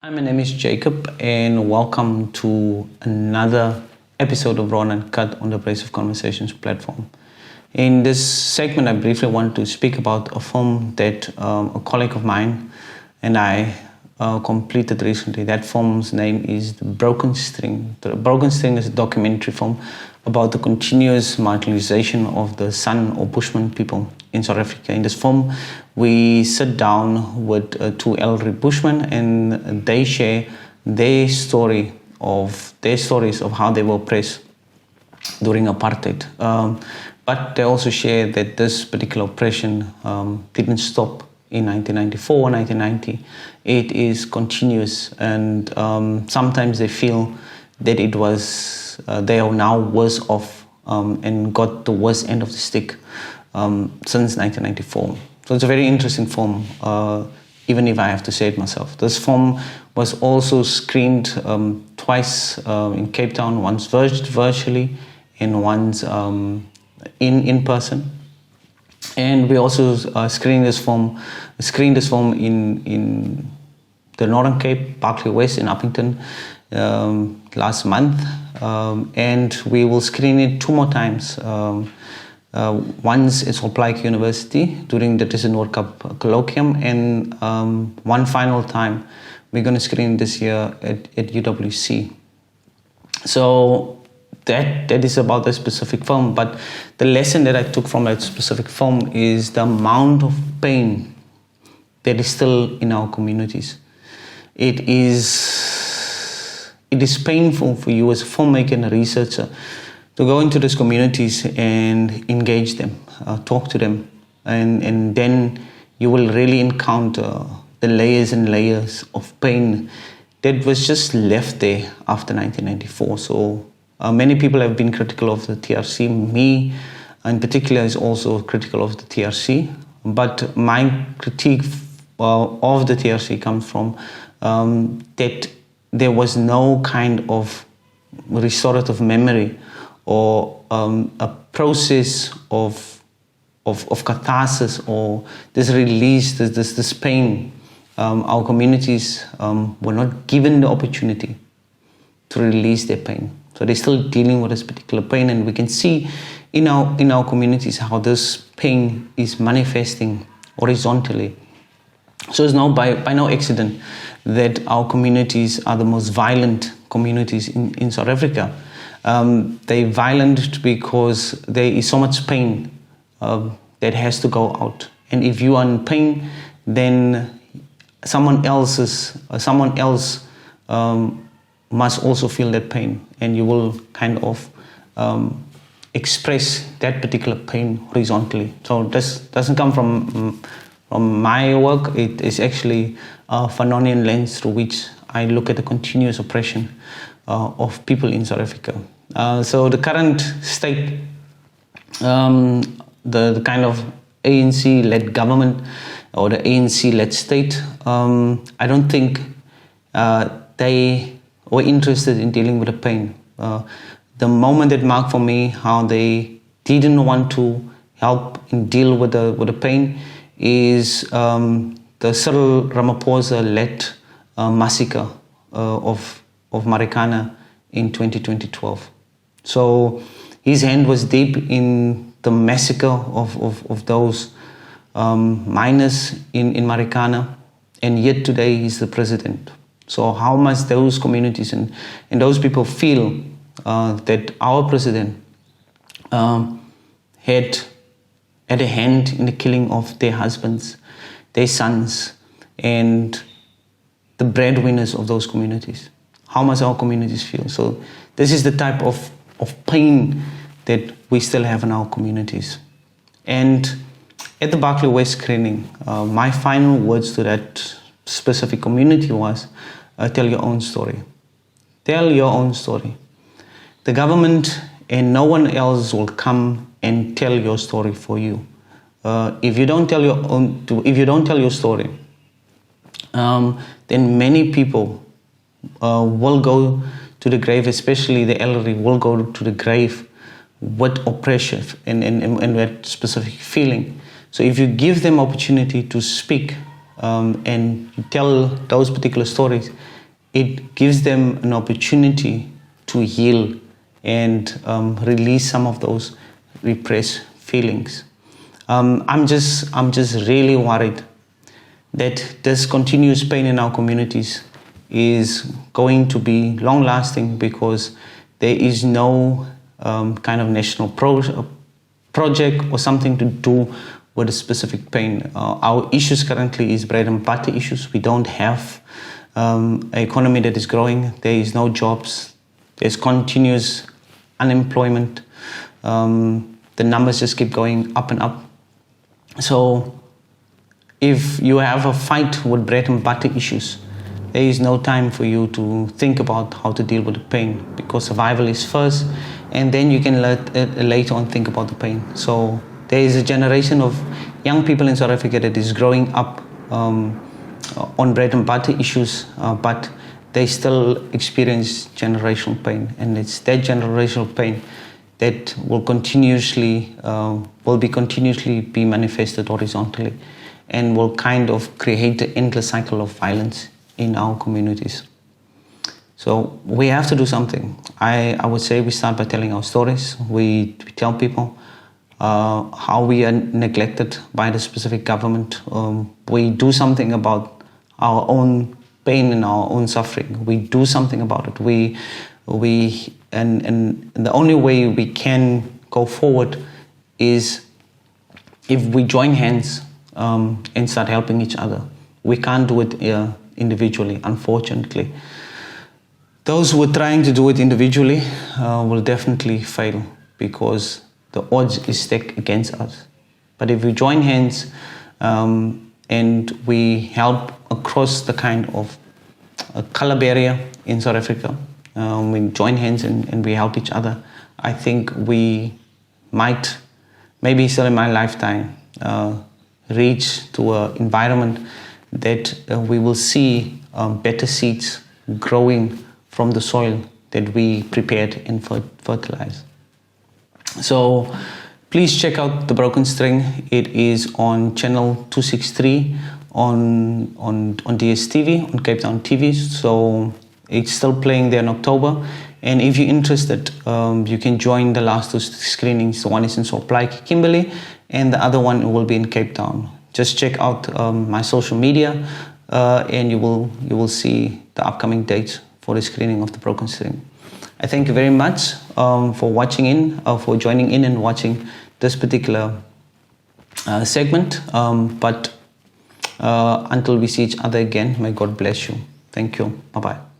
Hi, my name is Jacob, and welcome to another episode of Raw Uncut on the Abrasive Conversations platform. In this segment, I briefly want to speak about a film that a colleague of mine and I completed recently. That film's name is The Broken String. The Broken String is a documentary film about the continuous marginalization of the San or Bushman people in South Africa. In this film, we sit down with two elderly Bushmen, and they share their stories of how they were oppressed during apartheid. But they also share that this particular oppression didn't stop in 1994 or 1990. It is continuous, and sometimes they feel that it was they are now worse off and got the worst end of the stick since 1994. So it's a very interesting film, even if I have to say it myself. This film was also screened twice in Cape Town, once virtually and once in person. And we also screened this film in the Northern Cape, Berkeley West, in Uppington last month, and we will screen it two more times. Once at Cloete University during the World Cup colloquium, and one final time we're going to screen this year at UWC. So that is about the specific film, but the lesson that I took from that specific film is the amount of pain that is still in our communities. It is painful for you as a filmmaker and a researcher to go into these communities and engage them, talk to them, and then you will really encounter the layers and layers of pain that was just left there after 1994. So many people have been critical of the TRC. Me, in particular, is also critical of the TRC. But my critique of the TRC comes from that there was no kind of restorative memory or a process of catharsis or this release, this pain. Our communities were not given the opportunity to release their pain. So they're still dealing with this particular pain, and we can see in our communities how this pain is manifesting horizontally. So it's now by no accident that our communities are the most violent communities in South Africa. They're violent because there is so much pain that has to go out. And if you are in pain, then someone else must also feel that pain, and you will kind of express that particular pain horizontally. So this doesn't come from my work. It is actually a Fanonian lens through which I look at the continuous oppression of people in South Africa. So the current state, the kind of ANC-led government or the ANC-led state, I don't think they were interested in dealing with the pain. The moment that marked for me how they didn't want to help and deal with the pain is the Cyril Ramaphosa-led massacre of Marikana in 2012. So his hand was deep in the massacre of those miners in Marikana, and yet today he's the president. So how must those communities and those people feel that our president had a hand in the killing of their husbands, their sons, and the breadwinners of those communities? How must our communities feel? So this is the type of pain that we still have in our communities. And at the Berkeley West screening, my final words to that specific community was, tell your own story. Tell your own story. The government and no one else will come and tell your story for you. If you don't tell your story, then many people will go to the grave, especially the elderly, will go to the grave with oppression and with specific feeling. So if you give them opportunity to speak and tell those particular stories, it gives them an opportunity to heal and release some of those repressed feelings. I'm just really worried that this continuous pain in our communities is going to be long-lasting because there is no kind of national project or something to do with a specific pain. Our issues currently is bread and butter issues. We don't have an economy that is growing. There is no jobs. There's continuous unemployment. The numbers just keep going up and up. So if you have a fight with bread and butter issues, there is no time for you to think about how to deal with the pain, because survival is first, and then you can later on think about the pain. So there is a generation of young people in South Africa that is growing up on bread and butter issues, but they still experience generational pain, and it's that generational pain that will continuously be manifested horizontally, and will kind of create the endless cycle of violence in our communities. So we have to do something. I would say we start by telling our stories. We tell people how we are neglected by the specific government. We do something about our own pain and our own suffering. We do something about it. And the only way we can go forward is if we join hands and start helping each other. We can't do it individually, unfortunately. Those who are trying to do it individually will definitely fail, because the odds is stacked against us. But if we join hands and we help across the kind of color barrier in South Africa, we join hands and we help each other, I think we might, maybe still in my lifetime, reach to an environment that we will see better seeds growing from the soil that we prepared and fertilized. So please check out The Broken String. It is on channel 263 on DSTV, on Cape Town TV. So it's still playing there in October. And if you're interested, you can join the last two screenings. The one is in Salt Lake, Kimberley, and the other one will be in Cape Town. Just check out my social media and you will see the upcoming dates for the screening of The Broken String. I thank you very much for watching in, for joining in and watching this particular segment. But until we see each other again, may God bless you. Thank you. Bye-bye.